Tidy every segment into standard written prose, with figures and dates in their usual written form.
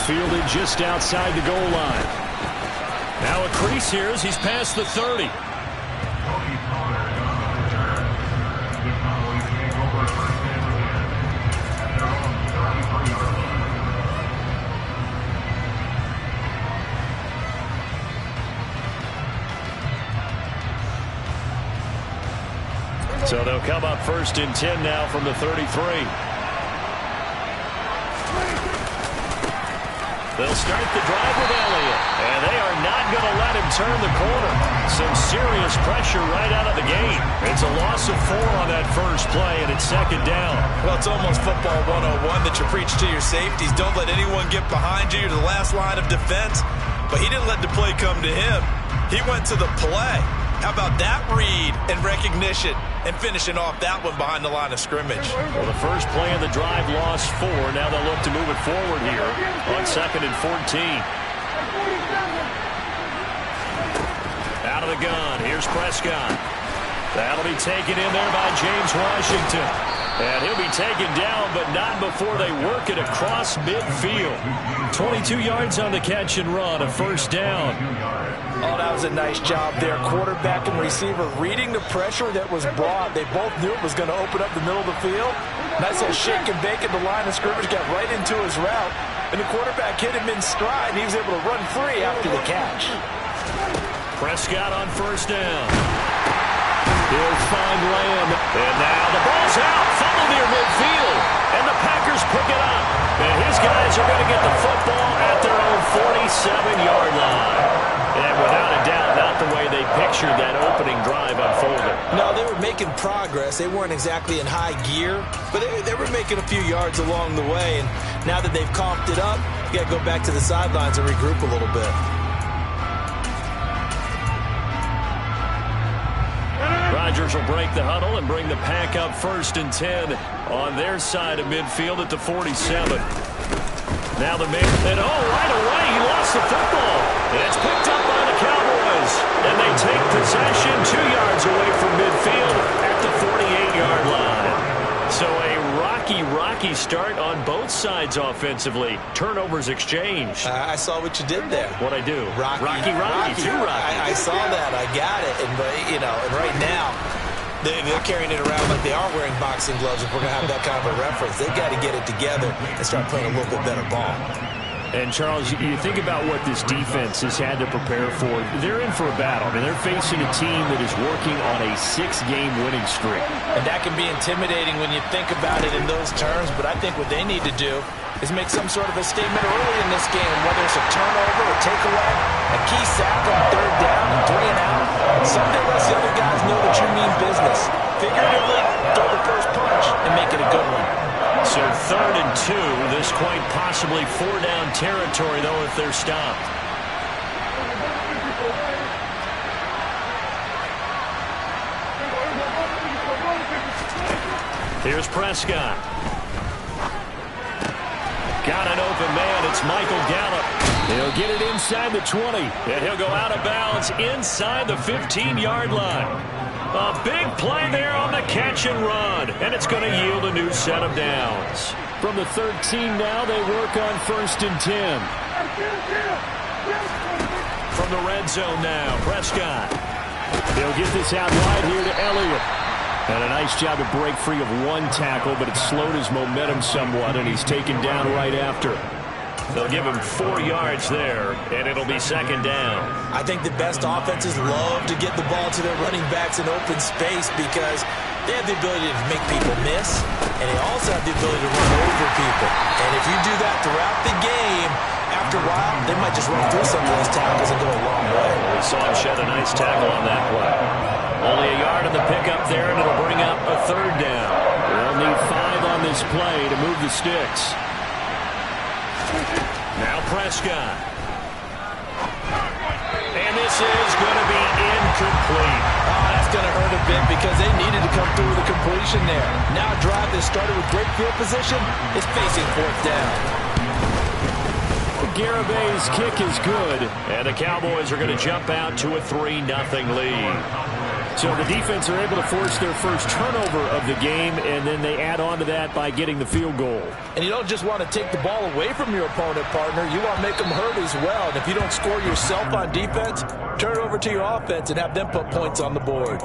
fielded just outside the goal line. Now a crease here as he's past the 30. So they'll come up 1st and 10 now from the 33. They'll start the drive with Elliott, and they are not going to let him turn the corner. Some serious pressure right out of the gate. It's a loss of 4 on that first play, and it's 2nd down. Well, it's almost football 101 that you preach to your safeties. Don't let anyone get behind you. You're the last line of defense. But he didn't let the play come to him. He went to the play. How about that read and recognition and finishing off that one behind the line of scrimmage? Well, the first play of the drive lost 4. Now they'll look to move it forward here on 2nd and 14. Out of the gun. Here's Prescott. That'll be taken in there by James Washington. And he'll be taken down, but not before they work it across midfield. 22 yards on the catch and run, a 1st down. Oh, that was a nice job there. Quarterback and receiver reading the pressure that was brought. They both knew it was going to open up the middle of the field. Nice little shake and bake at the line of scrimmage, got right into his route. And the quarterback hit him in stride, and he was able to run free after the catch. Prescott on 1st down. He'll find Lamb. And now the ball's out. Fumble near midfield. And the Packers pick it up. And his guys are going to get the football at their own 47-yard line. And without a doubt, not the way they pictured that opening drive unfolded. No, they were making progress. They weren't exactly in high gear, but they were making a few yards along the way. And now that they've comped it up, you got to go back to the sidelines and regroup a little bit. Rodgers will break the huddle and bring the Pack up 1st and 10 on their side of midfield at the 47. Now the man, and right away he lost the football. And it's picked up by the Cowboys. And they take possession 2 yards away from midfield at the 48-yard line. So a rocky start on both sides offensively. Turnovers exchanged. I saw what you did there. What'd I do? Rocky. Too rocky. I saw that. I got it. And right now, they're carrying it around like they are wearing boxing gloves. If we're going to have that kind of a reference, they've got to get it together and start playing a little bit better ball. And, Charles, you think about what this defense has had to prepare for. They're in for a battle. I mean, they're facing a team that is working on a 6-game winning streak. And that can be intimidating when you think about it in those terms, but I think what they need to do is make some sort of a statement early in this game, whether it's a turnover, a takeaway, a key sack on 3rd down and 3 and out. Something lets the other guys know that you mean business. Figuratively, throw the first punch and make it a good one. So 3rd and 2, this quite possibly 4-down territory, though, if they're stopped. Here's Prescott. Got an open man. It's Michael Gallup. He'll get it inside the 20, and he'll go out of bounds inside the 15-yard line. A big play there on the catch and run, and it's going to yield a new set of downs. From the 13 now, they work on 1st and 10. From the red zone now, Prescott. He'll get this out wide here to Elliott. And a nice job to break free of one tackle, but it slowed his momentum somewhat, and he's taken down right after. They'll give him 4 yards there, and it'll be 2nd down. I think the best offenses love to get the ball to their running backs in open space because they have the ability to make people miss, and they also have the ability to run over people. And if you do that throughout the game, after a while, they might just run through some of those tackles and go a long way. We saw him shed a nice tackle on that play. Only a yard on the pickup there, and it'll bring up a 3rd down. They'll need 5 on this play to move the sticks. Now Prescott. And this is going to be incomplete. Oh, that's going to hurt a bit because they needed to come through with a completion there. Now a drive that started with great field position is facing 4th down. Garabay's kick is good, and the Cowboys are going to jump out to a 3-0 lead. So the defense are able to force their first turnover of the game, and then they add on to that by getting the field goal. And you don't just want to take the ball away from your opponent, partner. You want to make them hurt as well. And if you don't score yourself on defense, turn it over to your offense and have them put points on the board.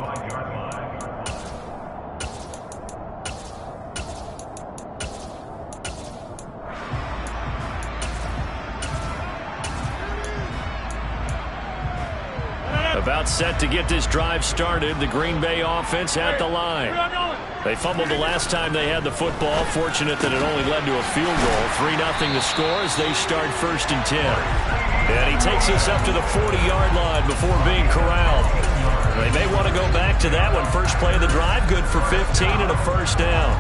About set to get this drive started. The Green Bay offense at the line. They fumbled the last time they had the football. Fortunate that it only led to a field goal. 3-0 to score as they start 1st and 10. And he takes us up to the 40-yard line before being corralled. They may want to go back to that one. First play of the drive, good for 15 and a first down.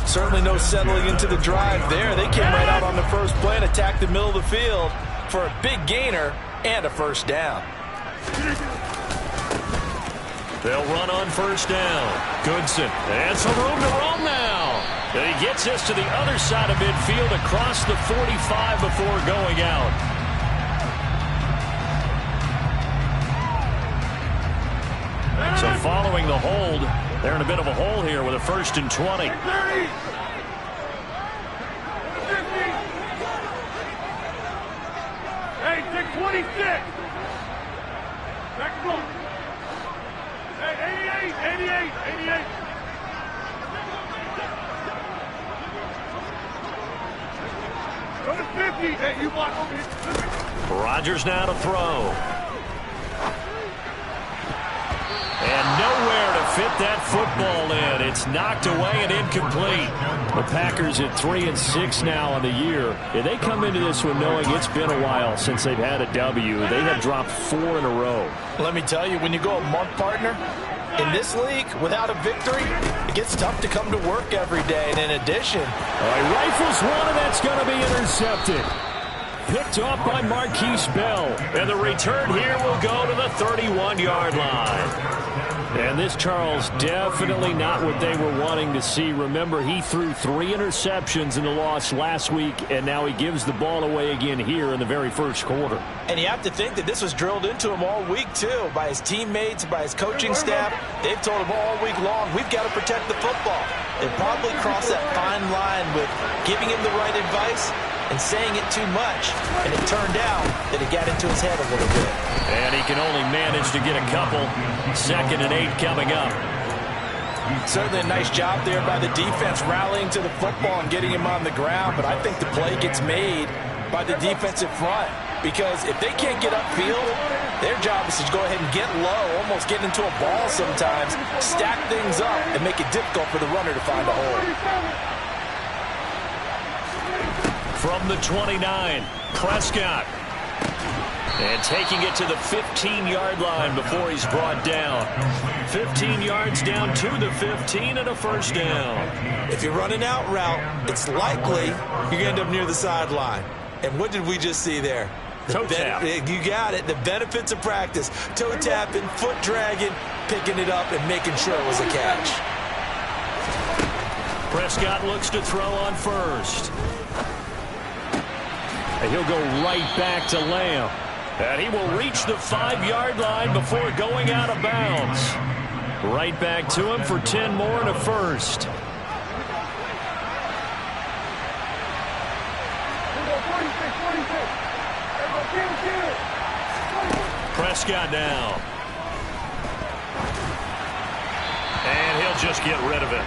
Certainly no settling into the drive there. They came right out on the first play and attacked the middle of the field for a big gainer and a first down. They'll run on first down. Goodson and some room to roam now. And he gets us to the other side of midfield across the 45 before going out. So following the hold, they're in a bit of a hole here with a 1st and 20. Hey, 626. Back to goal. Hey, 88. Go to 50. Hey, you block over here. Rodgers now to throw. And nowhere to fit that football in. It's knocked away and incomplete. The Packers at 3-6 now on the year. And they come into this one knowing it's been a while since they've had a W. They have dropped 4 in a row. Let me tell you, when you go a month, partner, in this league, without a victory, it gets tough to come to work every day. And in addition, rifles one, and that's going to be intercepted. Picked off by Marquise Bell. And the return here will go to the 31-yard line. And this, Charles, definitely not what they were wanting to see. Remember, he threw 3 interceptions in the loss last week, and now he gives the ball away again here in the very first quarter. And you have to think that this was drilled into him all week, too, by his teammates, by his coaching staff. They've told him all week long, we've got to protect the football. They probably crossed that fine line with giving him the right advice and saying it too much, and it turned out that it got into his head a little bit. And he can only manage to get a couple. 2nd and 8 coming up. Certainly a nice job there by the defense rallying to the football and getting him on the ground, but I think the play gets made by the defensive front, because if they can't get upfield, their job is to go ahead and get low, almost get into a ball sometimes, stack things up, and make it difficult for the runner to find a hole. From the 29, Prescott. And taking it to the 15-yard line before he's brought down. 15 yards down to the 15 and a first down. If you're running out route, it's likely you're going to end up near the sideline. And what did we just see there? Toe tap. You got it. The benefits of practice. Toe tapping, foot dragging, picking it up, and making sure it was a catch. Prescott looks to throw on first. And he'll go right back to Lamb. And he will reach the 5-yard line before going out of bounds. Right back to him for 10 more and a first. Prescott now. And he'll just get rid of it.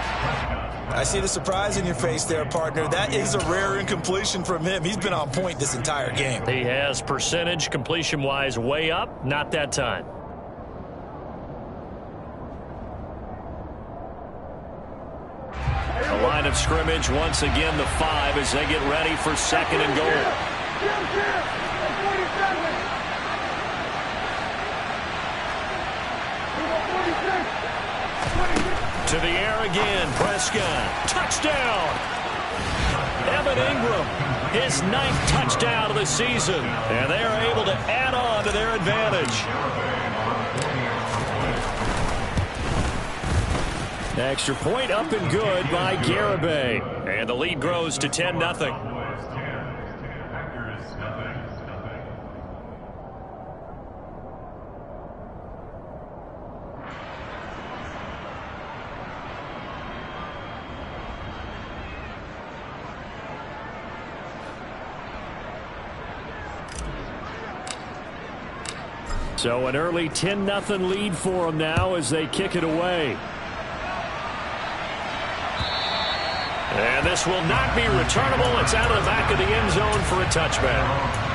I see the surprise in your face there, partner. That is a rare incompletion from him. He's been on point this entire game. He has percentage completion-wise way up. Not that time. The line of scrimmage, once again, the 5 as they get ready for 2nd and goal. To the air again, Prescott. Touchdown! Evan Ingram, his 9th touchdown of the season. And they are able to add on to their advantage. Extra point up and good by Garibay. And the lead grows to 10-0. So an early 10-0 lead for them now as they kick it away. And this will not be returnable. It's out of the back of the end zone for a touchback.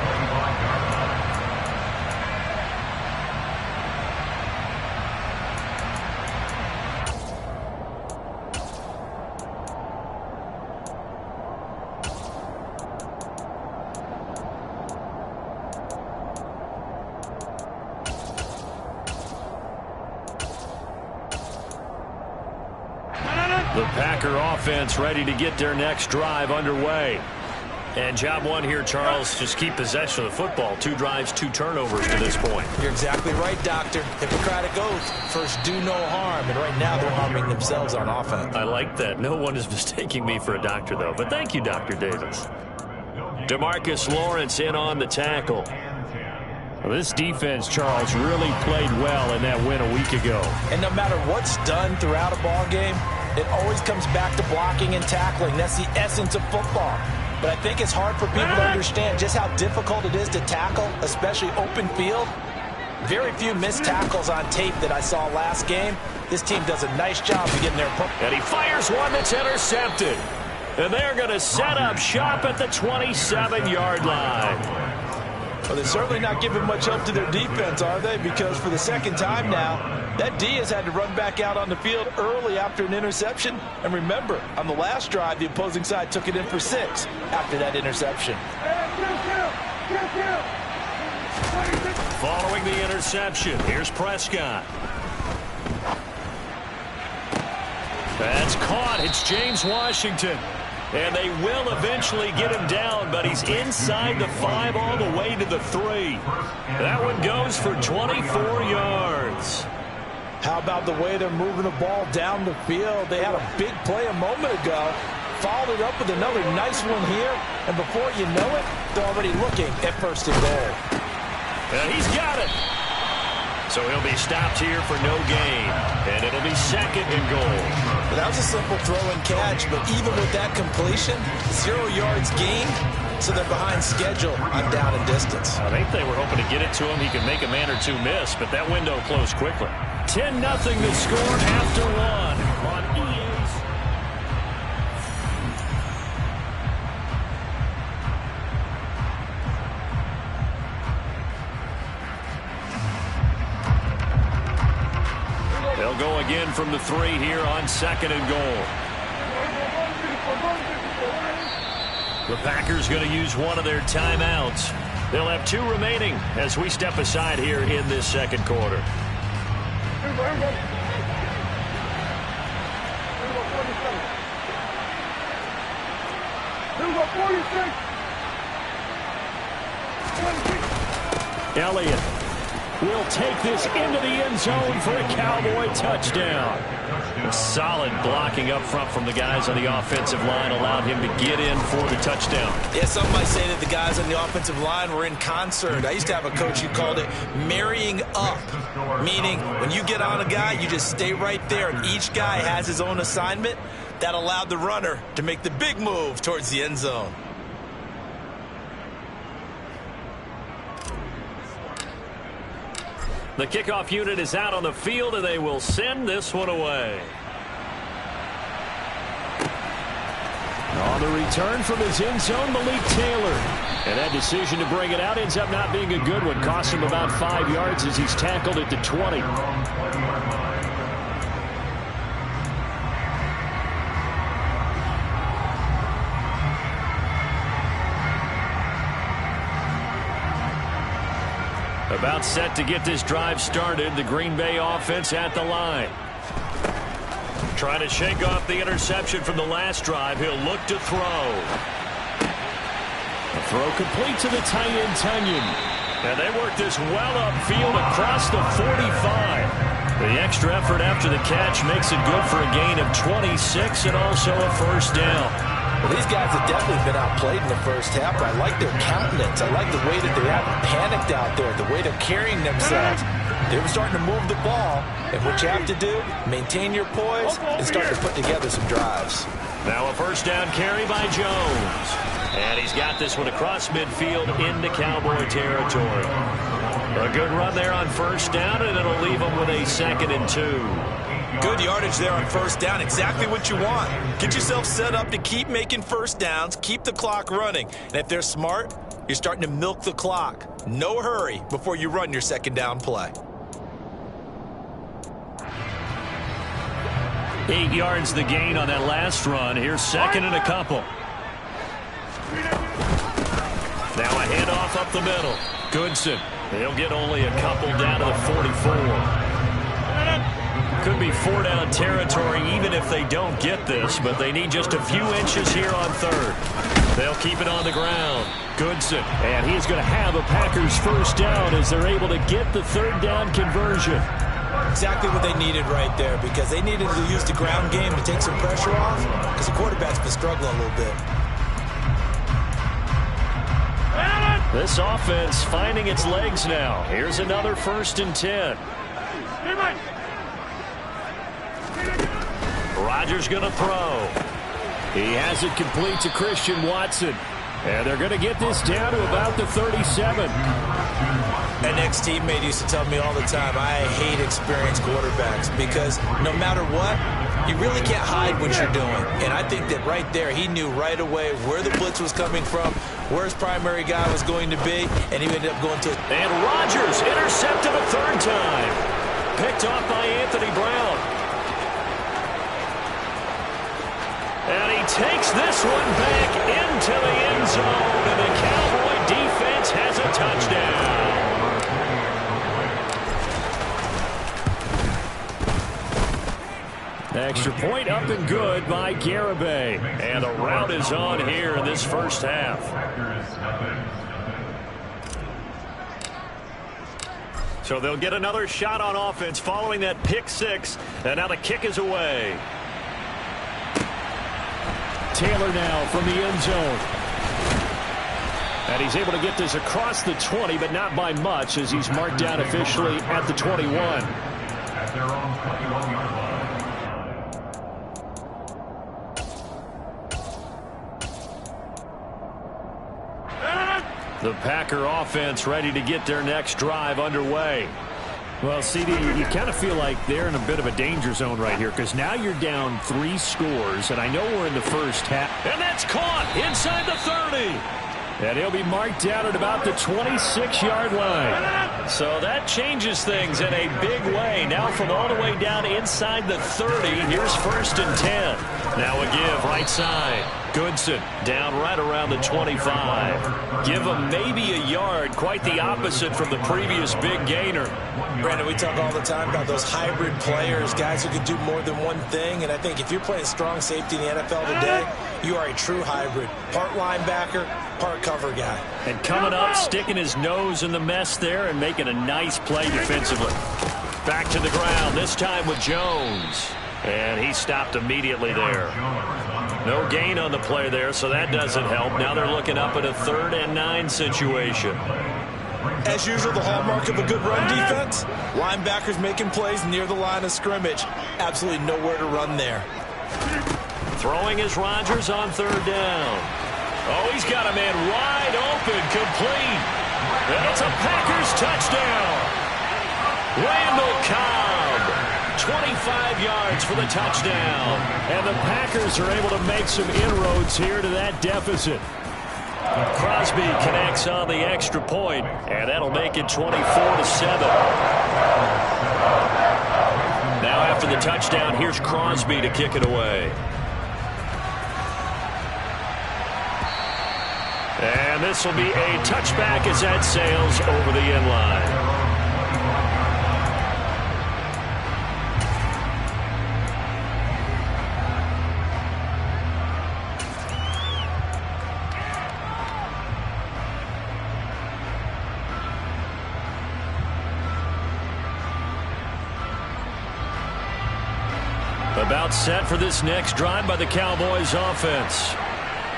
The Packer offense ready to get their next drive underway. And job one here, Charles, just keep possession of the football. 2 drives, 2 turnovers to this point. You're exactly right, Doctor. Hippocratic oath. First, do no harm. And right now, they're harming themselves on offense. I like that. No one is mistaking me for a doctor, though. But thank you, Dr. Davis. DeMarcus Lawrence in on the tackle. Well, this defense, Charles, really played well in that win a week ago. And no matter what's done throughout a ball game, it always comes back to blocking and tackling. That's the essence of football. But I think it's hard for people to understand just how difficult it is to tackle, especially open field. Very few missed tackles on tape that I saw last game. This team does a nice job of getting their puck. And he fires one that's intercepted. And they're going to set up shop at the 27-yard line. Well, they're certainly not giving much help to their defense, are they? Because for the second time now, that D has had to run back out on the field early after an interception. And remember, on the last drive, the opposing side took it in for 6 after that interception. Following the interception, here's Prescott. That's caught. It's James Washington. And they will eventually get him down, but he's inside the 5 all the way to the 3. That one goes for 24 yards. How about the way they're moving the ball down the field? They had a big play a moment ago, followed it up with another nice one here, and before you know it, they're already looking at 1st and goal. And he's got it. So he'll be stopped here for no gain, and it'll be 2nd and goal. That was a simple throw and catch, but even with that completion, 0 yards gained, so they're behind schedule on down and distance. I think they were hoping to get it to him. He could make a man or 2 miss, but that window closed quickly. 10-0 to score after 1 on EA's. They'll go again from the 3 here on 2nd and goal. The Packers going to use one of their timeouts. They'll have 2 remaining as we step aside here in this 2nd quarter. Elliott will take this into the end zone for a Cowboy touchdown. Solid blocking up front from the guys on the offensive line allowed him to get in for the touchdown. Yeah, some might say that the guys on the offensive line were in concert. I used to have a coach who called it marrying up, meaning when you get on a guy, you just stay right there, and each guy has his own assignment. That allowed the runner to make the big move towards the end zone. The kickoff unit is out on the field, and they will send this one away. On the return from his end zone, Malik Taylor. And that decision to bring it out ends up not being a good one. Cost him about 5 yards as he's tackled at the 20. About set to get this drive started. The Green Bay offense at the line. Trying to shake off the interception from the last drive. He'll look to throw. The throw complete to the tight end, Tunyon. And they work this well upfield across the 45. The extra effort after the catch makes it good for a gain of 26 and also a first down. Well, these guys have definitely been outplayed in the first half. I like their countenance. I like the way that they haven't panicked out there, the way they're carrying themselves. They were starting to move the ball, and what you have to do, maintain your poise and start to put together some drives. Now a first down carry by Jones. And he's got this one across midfield into Cowboy territory. A good run there on first down, and it'll leave them with a 2nd and 2. Good yardage there on first down. Exactly what you want. Get yourself set up to keep making first downs, keep the clock running. And if they're smart, you're starting to milk the clock. No hurry before you run your 2nd down play. 8 yards the gain on that last run. Here's 2nd and a couple. Now a handoff up the middle. Goodson. He'll get only a couple down to the 44. Could be 4-down territory even if they don't get this, but they need just a few inches here on 3rd. They'll keep it on the ground. Goodson. And he's going to have a Packers first down as they're able to get the 3rd down conversion. Exactly what they needed right there, because they needed to use the ground game to take some pressure off, because the quarterback's been struggling a little bit. This offense finding its legs now. Here's another 1st and 10. Rodgers going to throw. He has it complete to Christian Watson. And they're going to get this down to about the 37. An ex-teammate used to tell me all the time, I hate experienced quarterbacks, because no matter what, you really can't hide what you're doing. And I think that right there, he knew right away where the blitz was coming from, where his primary guy was going to be, and he ended up going to... And Rodgers intercepted a 3rd time. Picked off by Anthony Brown. And he takes this one back into the end zone, and the Cowboy defense has a touchdown. Extra point up and good by Garibay. And the route is on here in this first half. So they'll get another shot on offense following that pick 6. And now the kick is away. Taylor now from the end zone. And he's able to get this across the 20, but not by much, as he's marked down officially at the 21. At their own 21-yard line. The Packer offense ready to get their next drive underway. Well, CD, you kind of feel like they're in a bit of a danger zone right here, because now you're down 3 scores, and I know we're in the first half. And that's caught inside the 30. And he'll be marked down at about the 26-yard line. So that changes things in a big way. Now from all the way down inside the 30, here's 1st and 10. Now a give right side. Goodson down right around the 25. Give him maybe a yard, quite the opposite from the previous big gainer. Brandon, we talk all the time about those hybrid players, guys who can do more than one thing, and I think if you're playing strong safety in the NFL today, you are a true hybrid. Part linebacker, part cover guy. And coming up, sticking his nose in the mess there and making a nice play defensively. Back to the ground, this time with Jones. And he stopped immediately there. No gain on the play there, so that doesn't help. Now they're looking up at a 3rd and 9 situation. As usual, the hallmark of a good run defense, linebackers making plays near the line of scrimmage. Absolutely nowhere to run there. Throwing is Rodgers on 3rd down. Oh, he's got a man wide open, complete. And it's a Packers touchdown. Randall Cobb, 25 yards for the touchdown. And the Packers are able to make some inroads here to that deficit. Crosby connects on the extra point, and that'll make it 24-7. Now after the touchdown, here's Crosby to kick it away. And this will be a touchback as that sails over the end line. About set for this next drive by the Cowboys offense.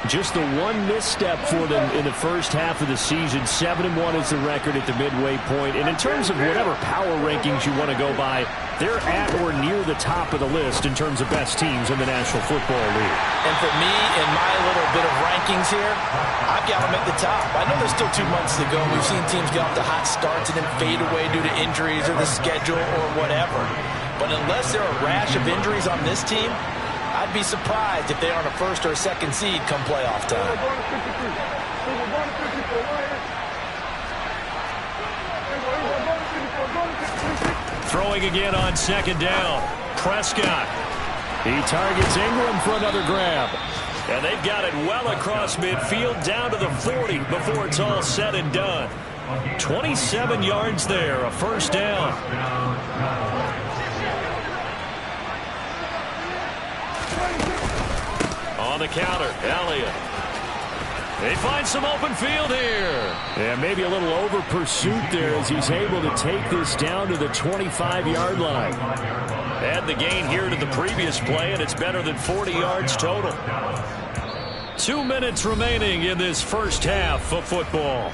Just the one misstep for them in the first half of the season. 7-1 is the record at the midway point. And in terms of whatever power rankings you want to go by, they're at or near the top of the list in terms of best teams in the National Football League. And for me, in my little bit of rankings here, I've got them at the top. I know there's still 2 months to go. We've seen teams get off to hot starts and then fade away due to injuries or the schedule or whatever. But unless there are a rash of injuries on this team, I'd be surprised if they aren't a first or a second seed come playoff time. Throwing again on second down. Prescott. He targets Ingram for another grab. And they've got it well across midfield down to the 40 before it's all said and done. 27 yards there, a first down. On the counter, Elliott. They find some open field here. And maybe a little over pursuit there as he's able to take this down to the 25-yard line. Add the gain here to the previous play, and it's better than 40 yards total. 2 minutes remaining in this first half of football.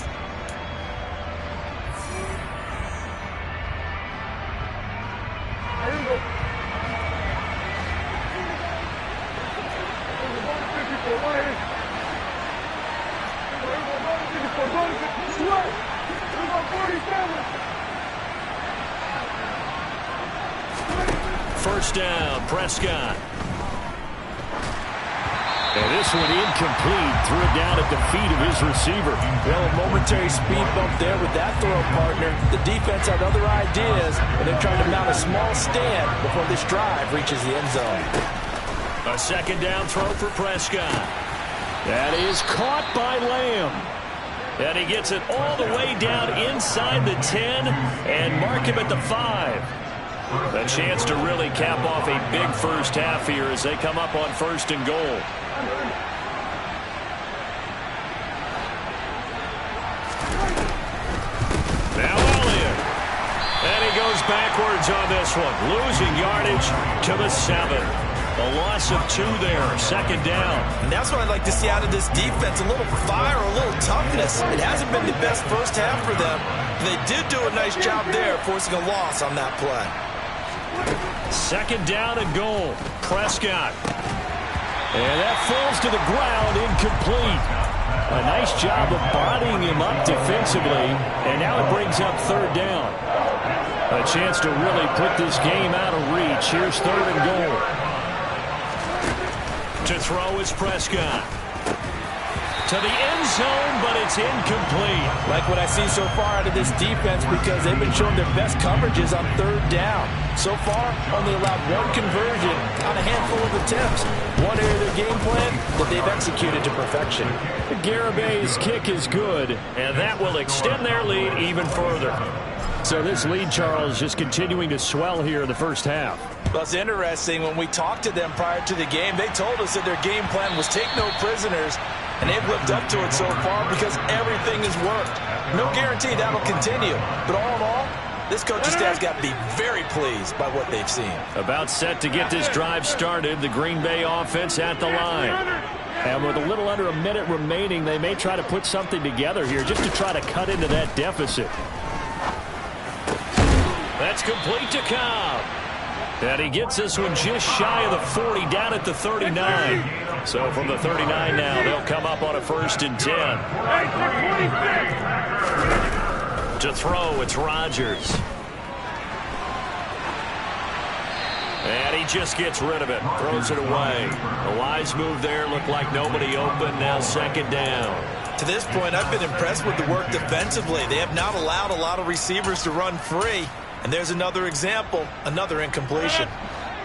First down, Prescott. And this one incomplete. Threw it down at the feet of his receiver. Well, a momentary speed bump there with that throw, partner. The defense had other ideas, and they're trying to mount a small stand before this drive reaches the end zone. A second down throw for Prescott. That is caught by Lamb. And he gets it all the way down inside the 10 and mark him at the 5. A chance to really cap off a big first half here as they come up on first and goal. Now Elliott. And he goes backwards on this one. Losing yardage to the 7. A loss of 2 there. Second down. And that's what I'd like to see out of this defense. A little fire, a little toughness. It hasn't been the best first half for them. They did do a nice job there forcing a loss on that play. Second down and goal. Prescott. And that falls to the ground, incomplete. A nice job of bodying him up defensively. And now it brings up third down. A chance to really put this game out of reach. Here's third and goal. To throw is Prescott. To the end zone, but it's incomplete. Like what I see so far out of this defense because they've been showing their best coverages on third down. So far, only allowed 1 conversion on a handful of attempts. One area of their game plan that they've executed to perfection. Garabay's kick is good, and that will extend their lead even further. So this lead, Charles, just continuing to swell here in the first half. Well, it's interesting. When we talked to them prior to the game, they told us that their game plan was take no prisoners, and they've lived up to it so far because everything has worked. No guarantee that'll continue. But all in all, this coaching staff's got to be very pleased by what they've seen. About set to get this drive started, the Green Bay offense at the line. And with a little under a minute remaining, they may try to put something together here just to try to cut into that deficit. That's complete to Cobb. And he gets this one just shy of the 40, down at the 39. So from the 39 now, they'll come up on a first and 10. To throw, it's Rodgers. And he just gets rid of it, throws it away. A wise move there, looked like nobody open, now second down. To this point, I've been impressed with the work defensively. They have not allowed a lot of receivers to run free. And there's another example, another incompletion.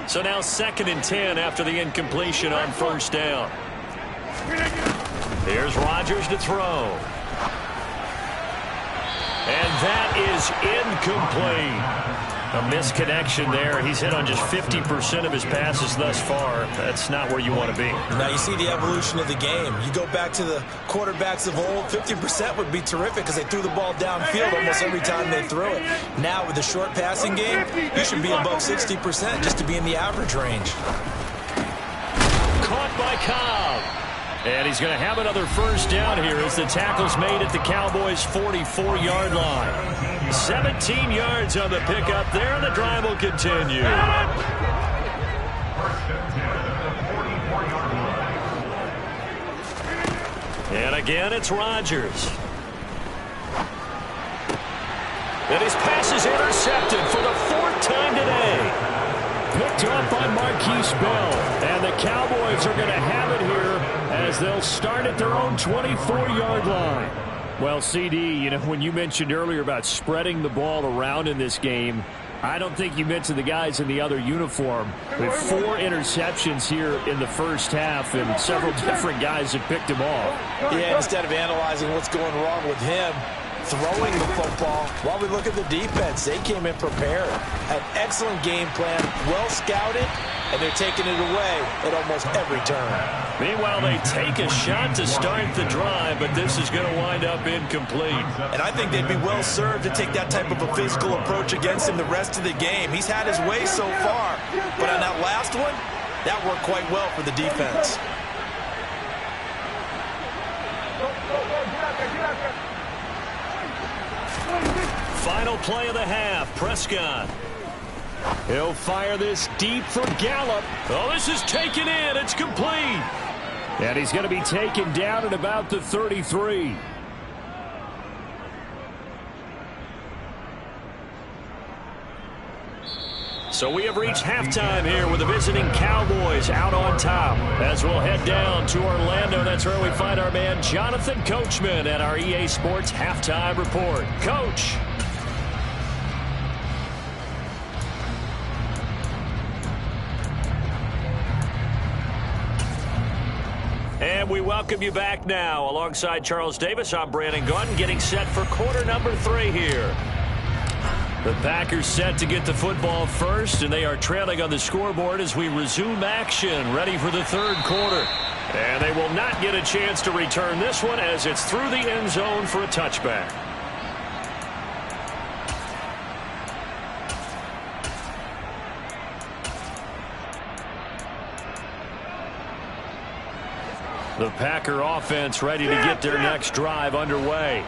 So now second and 10 after the incompletion on first down. Here's Rodgers to throw. And that is incomplete. A misconnection there. He's hit on just 50% of his passes thus far. That's not where you want to be. Now you see the evolution of the game. You go back to the quarterbacks of old, 50% would be terrific because they threw the ball downfield almost every time they threw it. Now with the short passing game, you should be above 60% just to be in the average range. Caught by Cobb. And he's going to have another first down here as the tackle's made at the Cowboys' 44-yard line. 17 yards on the pickup there, and the drive will continue. And again, it's Rodgers. And his pass is intercepted for the 4th time today. Picked up by Marquise Bell. And the Cowboys are going to have it here as they'll start at their own 24-yard line. Well, CD, you know, when you mentioned earlier about spreading the ball around in this game, I don't think you mentioned the guys in the other uniform. With 4 interceptions here in the first half, and several different guys have picked him off. Yeah, instead of analyzing what's going wrong with him, throwing the football, while we look at the defense, they came in prepared. An excellent game plan, well scouted, and they're taking it away at almost every turn. Meanwhile, they take a shot to start the drive, but this is going to wind up incomplete. And I think they'd be well served to take that type of a physical approach against him the rest of the game. He's had his way so far, but on that last one, that worked quite well for the defense. Final play of the half, Prescott. He'll fire this deep for Gallup. Oh, this is taken in. It's complete. And he's going to be taken down at about the 33. So we have reached halftime here with the visiting Cowboys out on top. As we'll head down to Orlando, that's where we find our man Jonathan Coachman at our EA Sports Halftime Report. Coach. And we welcome you back now. Alongside Charles Davis, I'm Brandon Gaudin, getting set for quarter number 3 here. The Packers set to get the football first, and they are trailing on the scoreboard as we resume action, ready for the 3rd quarter. And they will not get a chance to return this one as it's through the end zone for a touchback. The Packer offense ready to get their next drive underway.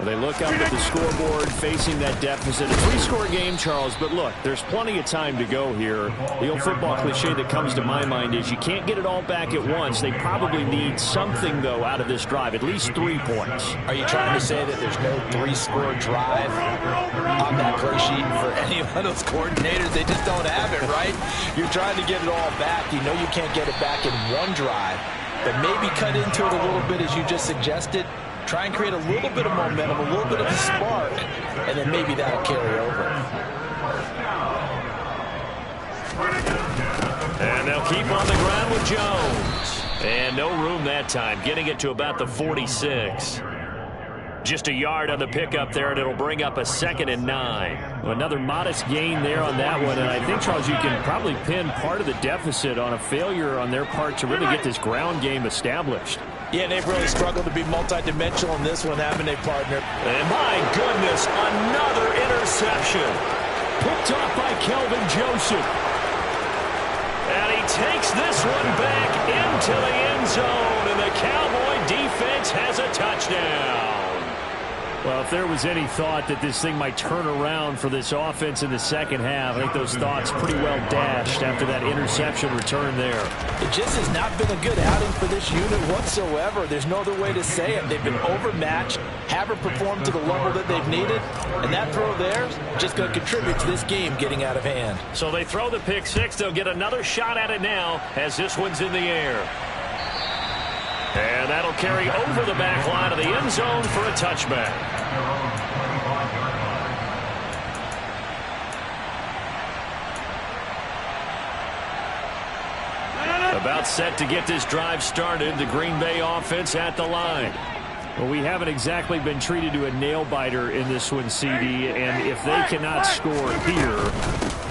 They look up at the scoreboard facing that deficit. A 3-score game, Charles, but look, there's plenty of time to go here. The old football cliche that comes to my mind is you can't get it all back at once. They probably need something, though, out of this drive, at least 3 points. Are you trying to say that there's no 3-score drive on that play sheet for any of those coordinators? They just don't have it, right? You're trying to get it all back. You know you can't get it back in one drive, but maybe cut into it a little bit as you just suggested. Try and create a little bit of momentum, a little bit of a spark, and then maybe that'll carry over. And they'll keep on the ground with Jones. And no room that time, getting it to about the 46. Just a yard on the pickup there, and it'll bring up a 2nd and 9. Well, another modest gain there on that one, and I think, Charles, you can probably pin part of the deficit on a failure on their part to really get this ground game established. Yeah, and they've really struggled to be multidimensional in this one, haven't they, partner? And my goodness, another interception. Picked off by Kelvin Joseph. And he takes this one back into the end zone, and the Cowboy defense has a touchdown. Well, if there was any thought that this thing might turn around for this offense in the second half, I think those thoughts pretty well dashed after that interception return there. It just has not been a good outing for this unit whatsoever. There's no other way to say it. They've been overmatched, haven't performed to the level that they've needed, and that throw there is just going to contribute to this game getting out of hand. So they throw the pick six. They'll get another shot at it now as this one's in the air. And that'll carry over the back line of the end zone for a touchback. About set to get this drive started, the Green Bay offense at the line. Well, we haven't exactly been treated to a nail-biter in this one, CD, and if they cannot score here,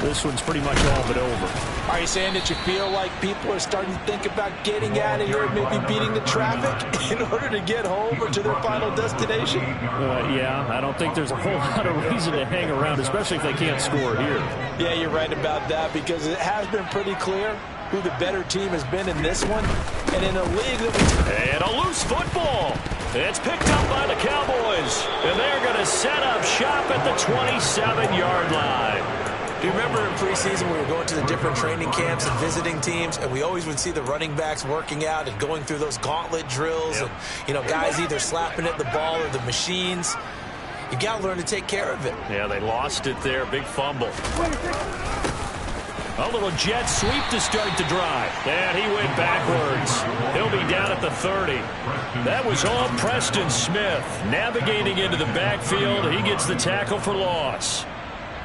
this one's pretty much all but over. Are you saying that you feel like people are starting to think about getting out of here and maybe beating the traffic in order to get home or to their final destination? Yeah, I don't think there's a whole lot of reason to hang around, especially if they can't score here. Yeah, you're right about that, because it has been pretty clear who the better team has been in this one. And in a league that And a loose football. It's picked up by the Cowboys. And they're going to set up shop at the 27-yard line. Do you remember in preseason we were going to the different training camps and visiting teams, and we always would see the running backs working out and going through those gauntlet drills, and, you know, guys either slapping at the ball or the machines. You got to learn to take care of it. Yeah, they lost it there. Big fumble. A little jet sweep to start the drive. And he went backwards. He'll be down at the 30. That was all Preston Smith. Navigating into the backfield. He gets the tackle for loss.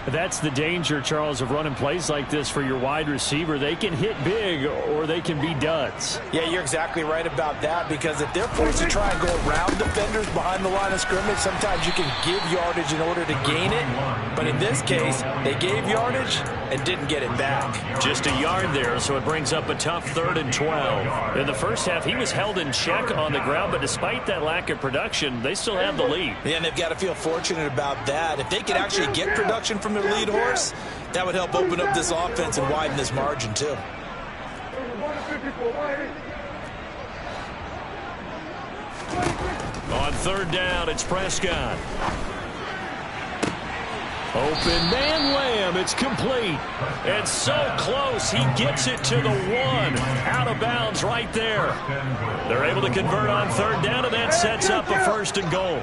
That's the danger, Charles, of running plays like this for your wide receiver. They can hit big or they can be duds. Yeah, you're exactly right about that, because if they're forced to try and go around defenders behind the line of scrimmage, sometimes you can give yardage in order to gain it. But in this case, they gave yardage and didn't get it back. Just a yard there, so it brings up a tough 3rd and 12. In the first half, he was held in check on the ground, but despite that lack of production, they still have the lead. Yeah, and they've got to feel fortunate about that. If they could actually get production from their lead horse, that would help open up this offense and widen this margin too. On 3rd down, it's Prescott. Open man Lamb, it's complete. And so close, he gets it to the 1. Out of bounds right there. They're able to convert on 3rd down, and that sets up a 1st and goal.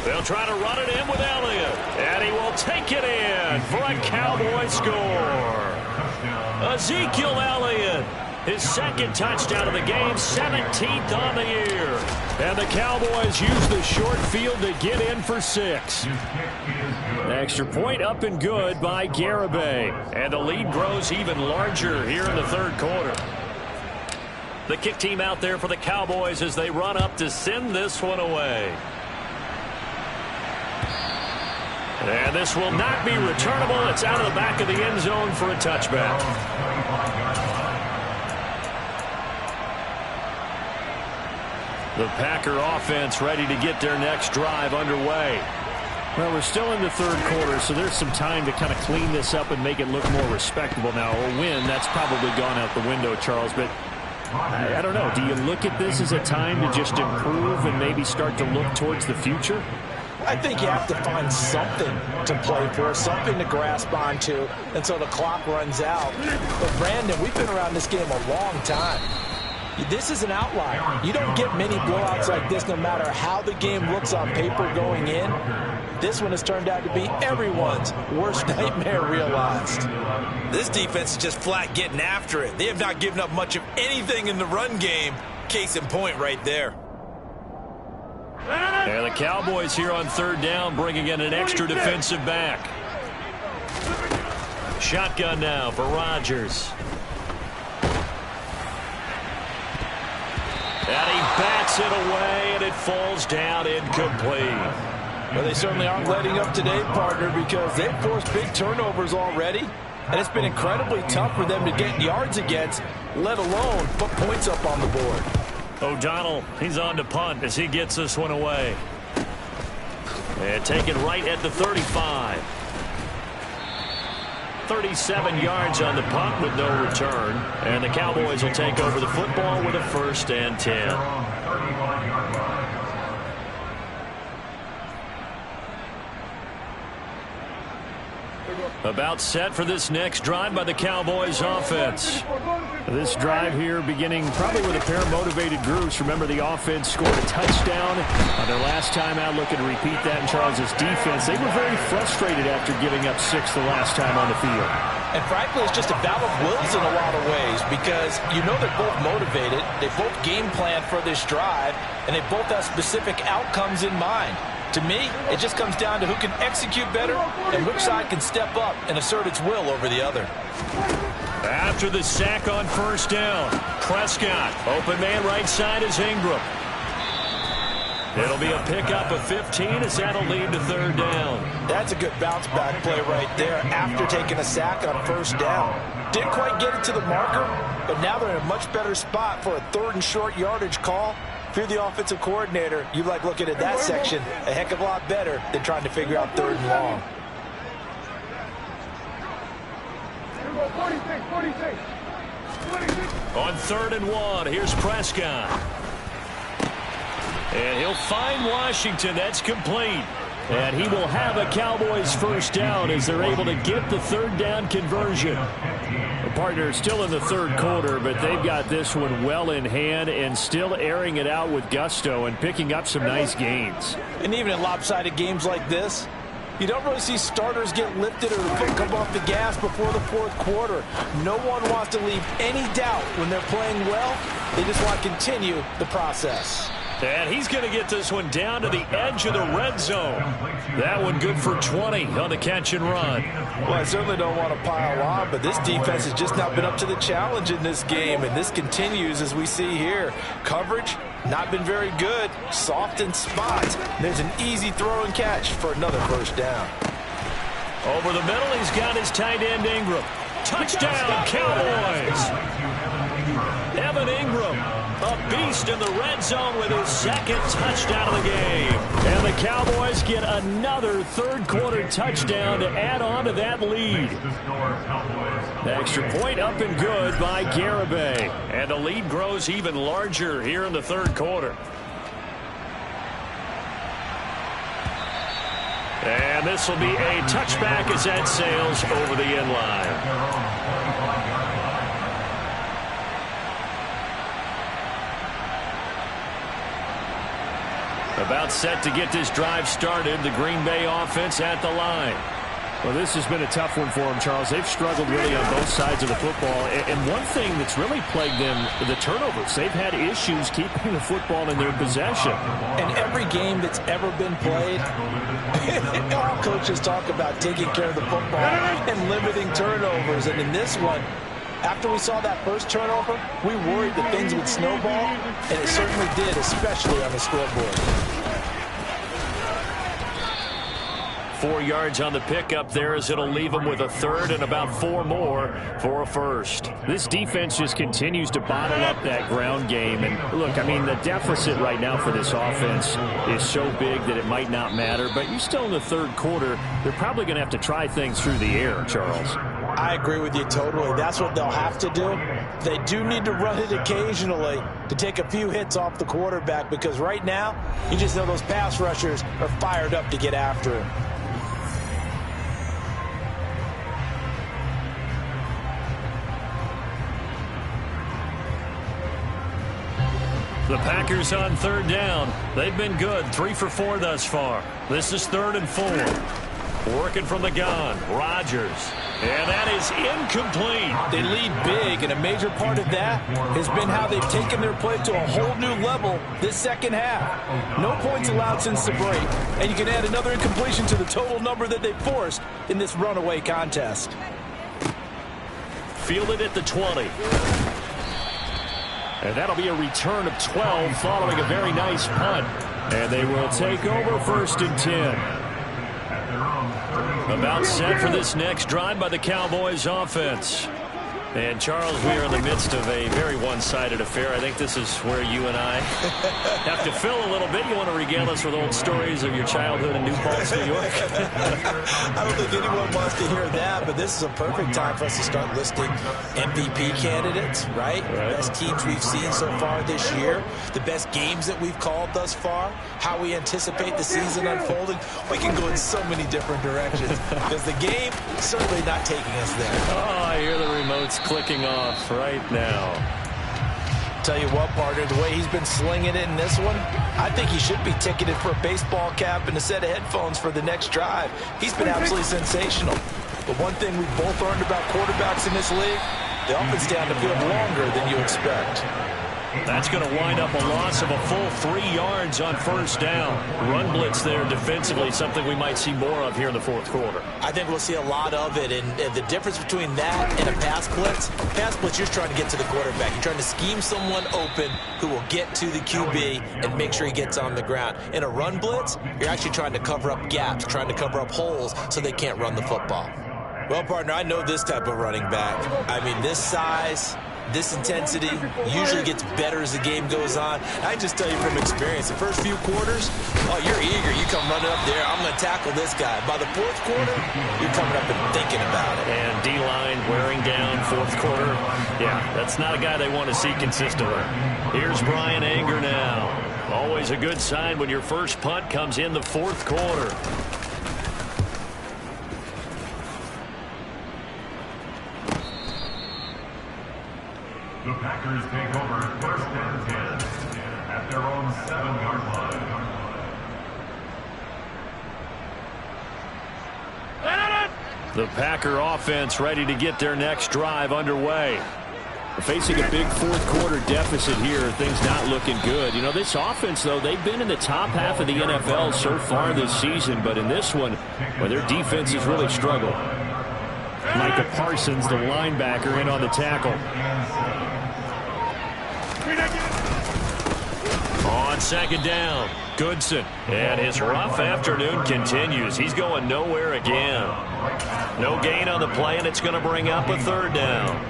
They'll try to run it in with Elliott. And he will take it in for a Cowboy score. Ezekiel Elliott, his 2nd touchdown of the game, 17th on the year. And the Cowboys use the short field to get in for 6. Extra point up and good by Garibay. And the lead grows even larger here in the 3rd quarter. The kick team out there for the Cowboys as they run up to send this one away. And this will not be returnable. It's out of the back of the end zone for a touchback. The Packer offense ready to get their next drive underway. Well, we're still in the 3rd quarter, so there's some time to kind of clean this up and make it look more respectable now. A win, that's probably gone out the window, Charles, but I don't know. Do you look at this as a time to just improve and maybe start to look towards the future? I think you have to find something to play for, something to grasp onto until the clock runs out. But, Brandon, we've been around this game a long time. This is an outlier. You don't get many blowouts like this no matter how the game looks on paper going in. This one has turned out to be everyone's worst nightmare realized. This defense is just flat getting after it. They have not given up much of anything in the run game. Case in point right there. And the Cowboys here on 3rd down bringing in an extra defensive back. Shotgun now for Rodgers. And he bats it away, and it falls down incomplete. Well, they certainly aren't letting up today, partner, because they've forced big turnovers already. And it's been incredibly tough for them to get yards against, let alone put points up on the board. O'Donnell, he's on to punt as he gets this one away. And taken right at the 35. 37 yards on the punt with no return. And the Cowboys will take over the football with a 1st and 10. About set for this next drive by the Cowboys offense. This drive here beginning probably with a pair of motivated groups. Remember, the offense scored a touchdown on their last time out, looking to repeat that in Charles's defense. They were very frustrated after giving up 6 the last time on the field. And frankly, it's just a battle of wills in a lot of ways, because you know they're both motivated, they both game plan for this drive, and they both have specific outcomes in mind. To me, it just comes down to who can execute better and which side can step up and assert its will over the other. After the sack on 1st down, Prescott, open man right side is Ingram. It'll be a pickup of 15 as that'll lead to 3rd down. That's a good bounce back play right there after taking a sack on 1st down. Didn't quite get it to the marker, but now they're in a much better spot for a 3rd and short yardage call. If you're the offensive coordinator, you like looking at that section a heck of a lot better than trying to figure out 3rd and long. On 3rd and 1, here's Prescott. And he'll find Washington. That's complete. And he will have a Cowboys first down as they're able to get the 3rd down conversion. The partner is still in the 3rd quarter, but they've got this one well in hand and still airing it out with gusto and picking up some nice gains. And even in lopsided games like this, you don't really see starters get lifted or the foot come off the gas before the 4th quarter. No one wants to leave any doubt when they're playing well. They just want to continue the process. And he's going to get this one down to the edge of the red zone. That one good for 20 on the catch and run. Well, I certainly don't want to pile on, but this defense has just not been up to the challenge in this game, and this continues as we see here. Coverage, not been very good. Soft in spots. There's an easy throw and catch for another first down. Over the middle, he's got his tight end Ingram. Touchdown, Cowboys! Evan Ingram, a beast in the red zone with his 2nd touchdown of the game. And the Cowboys get another 3rd quarter touchdown to add on to that lead. The extra point up and good by Garibay. And the lead grows even larger here in the 3rd quarter. And this will be a touchback as that sails over the end line. About set to get this drive started, the Green Bay offense at the line. Well, this has been a tough one for them, Charles. They've struggled really on both sides of the football. And one thing that's really plagued them, the turnovers. They've had issues keeping the football in their possession. And every game that's ever been played, all coaches talk about taking care of the football and limiting turnovers. And in this one, after we saw that first turnover, we worried that things would snowball, and it certainly did, especially on the scoreboard. 4 yards on the pickup there as it'll leave them with a 3rd and about 4 more for a first. This defense just continues to bottle up that ground game. And look, I mean, the deficit right now for this offense is so big that it might not matter. But you're still in the 3rd quarter. They're probably going to have to try things through the air, Charles. I agree with you totally. That's what they'll have to do. They do need to run it occasionally to take a few hits off the quarterback, because right now, you just know those pass rushers are fired up to get after him. The Packers on 3rd down. They've been good, 3 for 4 thus far. This is 3rd and 4. Working from the gun, Rodgers. And that is incomplete. They lead big, and a major part of that has been how they've taken their play to a whole new level this 2nd half. No points allowed since the break, and you can add another incompletion to the total number that they forced in this runaway contest. Fielded at the 20. And that'll be a return of 12 following a very nice punt. And they will take over 1st and 10. About set for this next drive by the Cowboys offense. And, Charles, we are in the midst of a very one-sided affair. I think this is where you and I have to fill a little bit. You want to regale us with old stories of your childhood in New Paltz, New York? I don't think anyone wants to hear that, but this is a perfect time for us to start listing MVP candidates, right? The best teams we've seen so far this year, the best games that we've called thus far, how we anticipate the season unfolding. We can go in so many different directions because the game is certainly not taking us there. Oh, I hear the remotes clicking off right now. Tell you what, partner, the way he's been slinging it in this one, I think he should be ticketed for a baseball cap and a set of headphones for the next drive. He's been absolutely sensational. But one thing we've both learned about quarterbacks in this league, they often stay on the field longer than you expect. That's going to wind up a loss of a full 3 yards on 1st down. Run blitz there defensively, something we might see more of here in the 4th quarter. I think we'll see a lot of it, and the difference between that and a pass blitz, you're trying to get to the quarterback. You're trying to scheme someone open who will get to the QB and make sure he gets on the ground. In a run blitz, you're actually trying to cover up gaps, trying to cover up holes so they can't run the football. Well, partner, I know this type of running back. I mean, this size, This intensity usually gets better as the game goes on. I just tell you from experience, the first few quarters, oh, you're eager. You come running up there, I'm going to tackle this guy. By the fourth quarter, you're coming up and thinking about it. And D-line wearing down fourth quarter. Yeah, that's not a guy they want to see consistently. Here's Bryan Anger now. Always a good sign when your first punt comes in the fourth quarter. The Packers take over first and 10 at their own 7-yard line. The Packer offense ready to get their next drive underway. Facing a big fourth quarter deficit here, things not looking good. You know, this offense, though, they've been in the top half of the NFL so far this season, but in this one, well, their defense has really struggled. Micah Parsons, the linebacker, in on the tackle. On second down, Goodson. And his rough afternoon continues. He's going nowhere again. No gain on the play, and it's going to bring up a third down.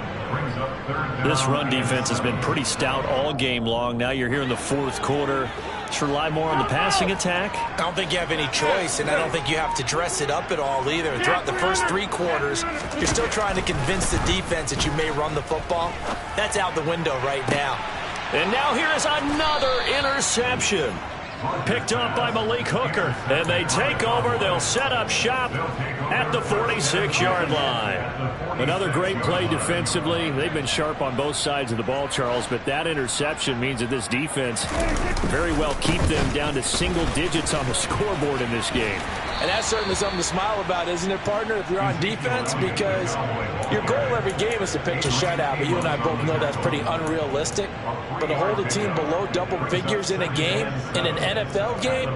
This run defense has been pretty stout all game long. Now you're here in the fourth quarter. Just rely more on the passing attack. I don't think you have any choice, and I don't think you have to dress it up at all either. Throughout the first 3 quarters, you're still trying to convince the defense that you may run the football. That's out the window right now. And now here is another interception. Picked up by Malik Hooker. And they take over. They'll set up shop at the 46-yard line. Another great play defensively. They've been sharp on both sides of the ball, Charles, but that interception means that this defense very well keep them down to single digits on the scoreboard in this game. And that's certainly something to smile about, isn't it, partner, if you're on defense? Because your goal every game is to pitch a shutout, but you and I both know that's pretty unrealistic. But to hold a team below double figures in a game, in an NFL game,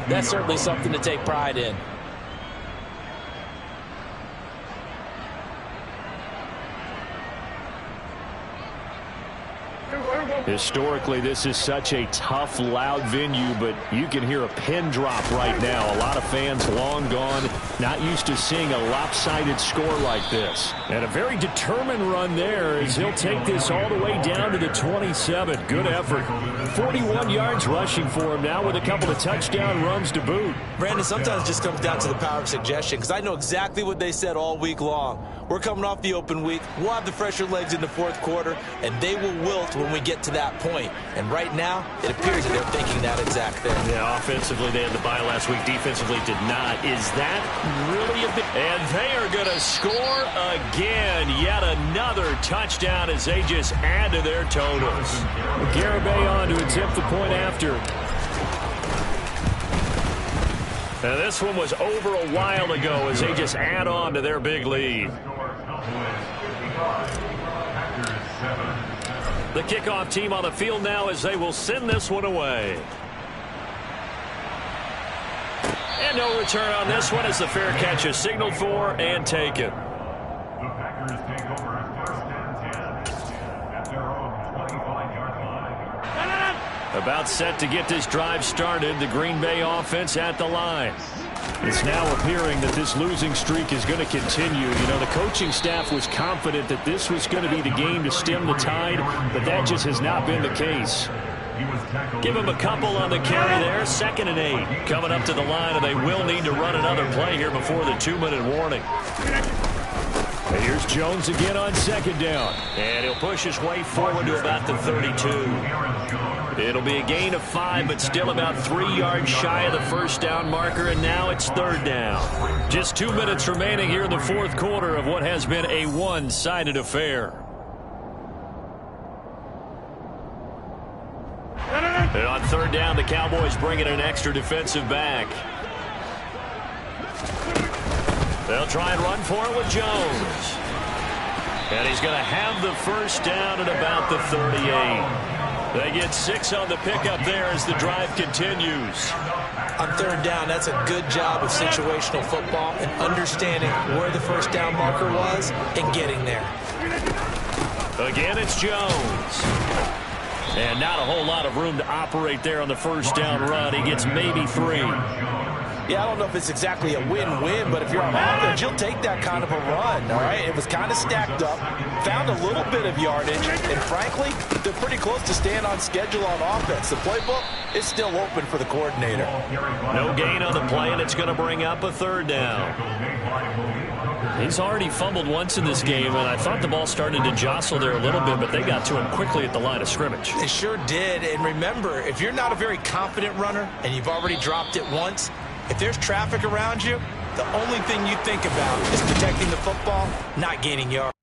that's certainly something to take pride in. Historically, this is such a tough, loud venue, but you can hear a pin drop right now. A lot of fans long gone, not used to seeing a lopsided score like this. And a very determined run there as he'll take this all the way down to the 27. Good effort. 41 yards rushing for him now with a couple of touchdown runs to boot. Brandon, sometimes it just comes down to the power of suggestion, because I know exactly what they said all week long. We're coming off the open week. We'll have the fresher legs in the fourth quarter, and they will wilt when we get to that point. And right now, it appears that they're thinking that exact thing. Yeah, offensively, they had the bye last week. Defensively, did not. Is that really a big... And they are going to score again. Yet another touchdown as they just add to their totals. Garibay on to attempt the point after. Now, this one was over a while ago as they just add on to their big lead. The kickoff team on the field now as they will send this one away. And no return on this one as the fair catch is signaled for and taken. The Packers take over first and 10 at their own 25-yard line. About set to get this drive started. The Green Bay offense at the line. It's now appearing that this losing streak is going to continue. You know, the coaching staff was confident that this was going to be the game to stem the tide, but that just has not been the case. Give him a couple on the carry there. 2nd and 8. Coming up to the line, and they will need to run another play here before the 2-minute warning. And here's Jones again on 2nd down. And he'll push his way forward to about the 32. It'll be a gain of 5, but still about 3 yards shy of the first down marker, and now it's 3rd down. Just 2 minutes remaining here in the fourth quarter of what has been a one-sided affair. And on 3rd down, the Cowboys bring in an extra defensive back. They'll try and run for it with Jones. And he's going to have the first down at about the 38. They get 6 on the pickup there as the drive continues. On 3rd down, that's a good job of situational football and understanding where the first down marker was and getting there. Again, it's Jones. And not a whole lot of room to operate there on the first down run. He gets maybe 3. Yeah, I don't know if it's exactly a win-win, but if you're on offense, you'll take that kind of a run, all right? It was kind of stacked up, found a little bit of yardage, and frankly, they're pretty close to staying on schedule on offense. The playbook is still open for the coordinator. No gain on the play, and it's going to bring up a third down. He's already fumbled once in this game, and I thought the ball started to jostle there a little bit, but they got to him quickly at the line of scrimmage. They sure did, and remember, if you're not a very confident runner and you've already dropped it once, if there's traffic around you, the only thing you think about is protecting the football, not gaining yards.